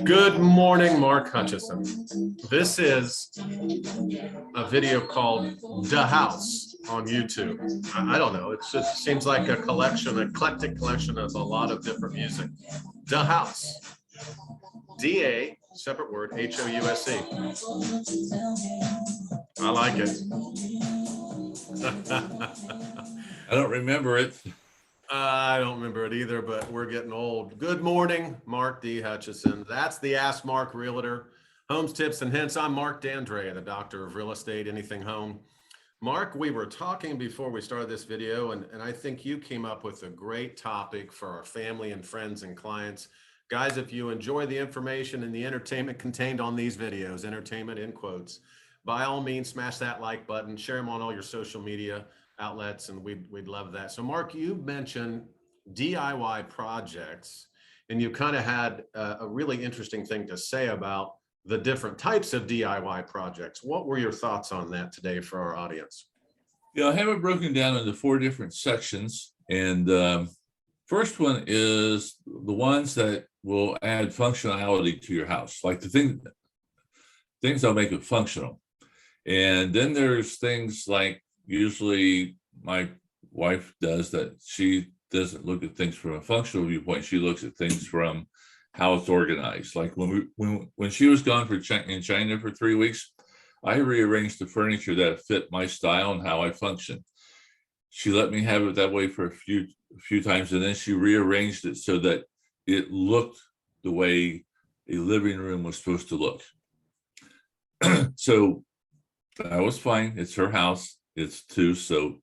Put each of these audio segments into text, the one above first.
Good morning, Mark Hutchison. This is a video called The House on YouTube. I don't know, it just seems like a collection, an eclectic collection of a lot of different music. The House. D-A, separate word, H-O-U-S-E. I like it. I don't remember it. I don't remember it either, but we're getting old. Good morning, Mark D. Hutchison. That's the Ask Mark Realtor, Homes, Tips, and Hints. I'm Mark D'Andrea, the doctor of real estate, anything home. Mark, we were talking before we started this video, and I think you came up with a great topic for our family and friends and clients. Guys, if you enjoy the information and the entertainment contained on these videos, entertainment in quotes, by all means, smash that like button, share them on all your social media outlets, and we'd love that. So Mark, you mentioned DIY projects, and you kind of had a really interesting thing to say about the different types of DIY projects. What were your thoughts on that today for our audience? Yeah, I have it broken down into 4 different sections. And first one is the ones that will add functionality to your house, like the things that'll make it functional. And then there's things like, usually my wife does, that she doesn't look at things from a functional viewpoint. She looks at things from how it's organized. Like when she was gone in China for 3 weeks, I rearranged the furniture that fit my style and how I function. She let me have it that way for a few times, and then she rearranged it so that it looked the way a living room was supposed to look. So that was fine. It's her house. It's too. So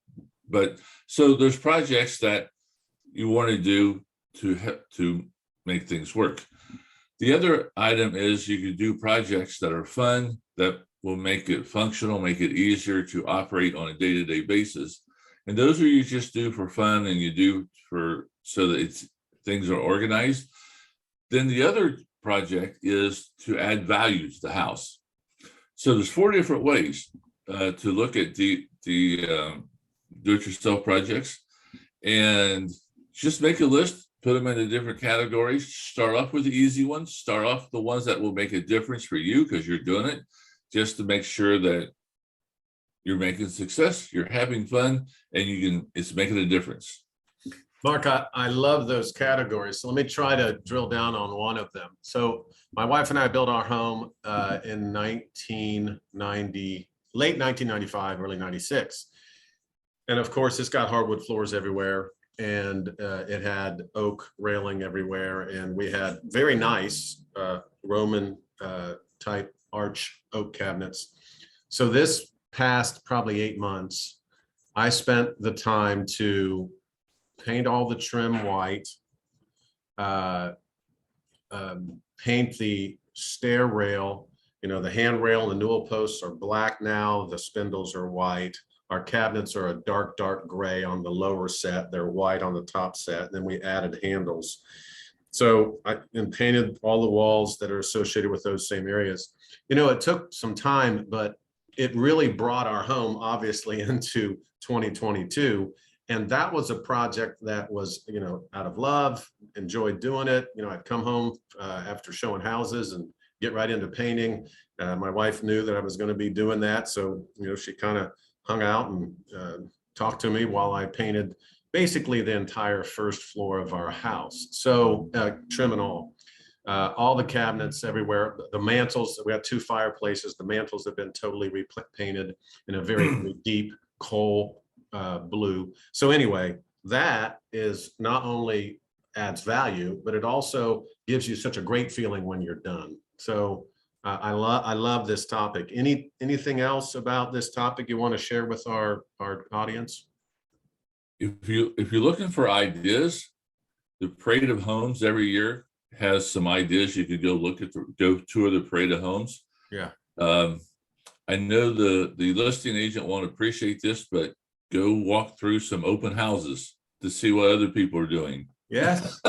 there's projects that you want to do to make things work. The other item is you can do projects that are fun, that will make it functional, make it easier to operate on a day-to-day basis. And those are you just do for fun, and you do so that things are organized. Then the other project is to add value to the house. So there's 4 different ways to look at the do-it-yourself projects, and just make a list, put them into different categories. Start off with the easy ones. Start off the ones that will make a difference for you because you're doing it, just to make sure that you're making success, you're having fun, and it's making a difference. Mark, I love those categories. So let me try to drill down on one of them. So my wife and I built our home in late 1995, early 96. And of course, it's got hardwood floors everywhere, and it had oak railing everywhere. And we had very nice Roman type arch oak cabinets. So this past probably 8 months, I spent the time to paint all the trim white, paint the stair rail, the handrail and the newel posts are black now, the spindles are white. Our cabinets are a dark gray on the lower set, they're white on the top set, and then we added handles. So I painted all the walls that are associated with those same areas. It took some time, but it really brought our home obviously into 2022. And that was a project that was, out of love, enjoyed doing it. I'd come home after showing houses and get right into painting. My wife knew that I was going to be doing that. So, she kind of hung out and talked to me while I painted basically the entire first floor of our house. So trim and all the cabinets everywhere, the mantles, we have 2 fireplaces. The mantles have been totally repainted in a very deep coal blue. So anyway, that is not only adds value, but it also gives you such a great feeling when you're done. So I love this topic. Anything else about this topic you want to share with our audience? If you're looking for ideas, the Parade of Homes every year has some ideas. You could go tour the Parade of Homes. Yeah. I know the listing agent won't appreciate this, but go walk through some open houses to see what other people are doing. Yes.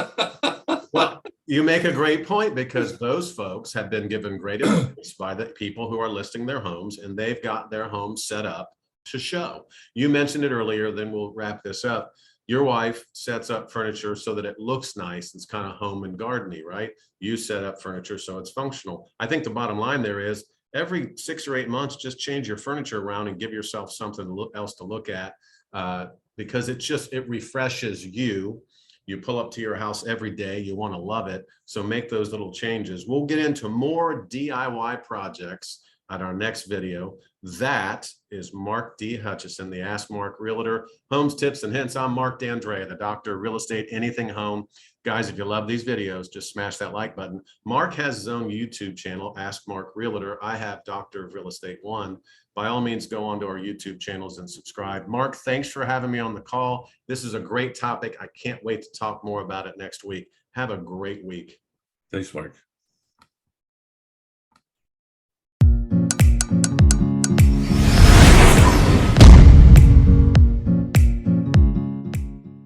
Well, you make a great point, because those folks have been given great advice by the people who are listing their homes, and they've got their homes set up to show. You mentioned it earlier, then we'll wrap this up. Your wife sets up furniture so that it looks nice. It's kind of home and gardeny, right? You set up furniture so it's functional. I think the bottom line there is every 6 or 8 months, just change your furniture around and give yourself something else to look at, because it refreshes you. You pull up to your house every day, you want to love it. So make those little changes. We'll get into more DIY projects at our next video. That is Mark D. Hutchison, the Ask Mark Realtor, Homes, Tips, and Hints. I'm Mark D'Andrea, the doctor of real estate, anything home. Guys, if you love these videos, just smash that like button. Mark has his own YouTube channel, Ask Mark Realtor. I have Doctor of Real Estate 1. By all means, go onto our YouTube channels and subscribe. Mark, thanks for having me on the call. This is a great topic. I can't wait to talk more about it next week. Have a great week. Thanks, Mark.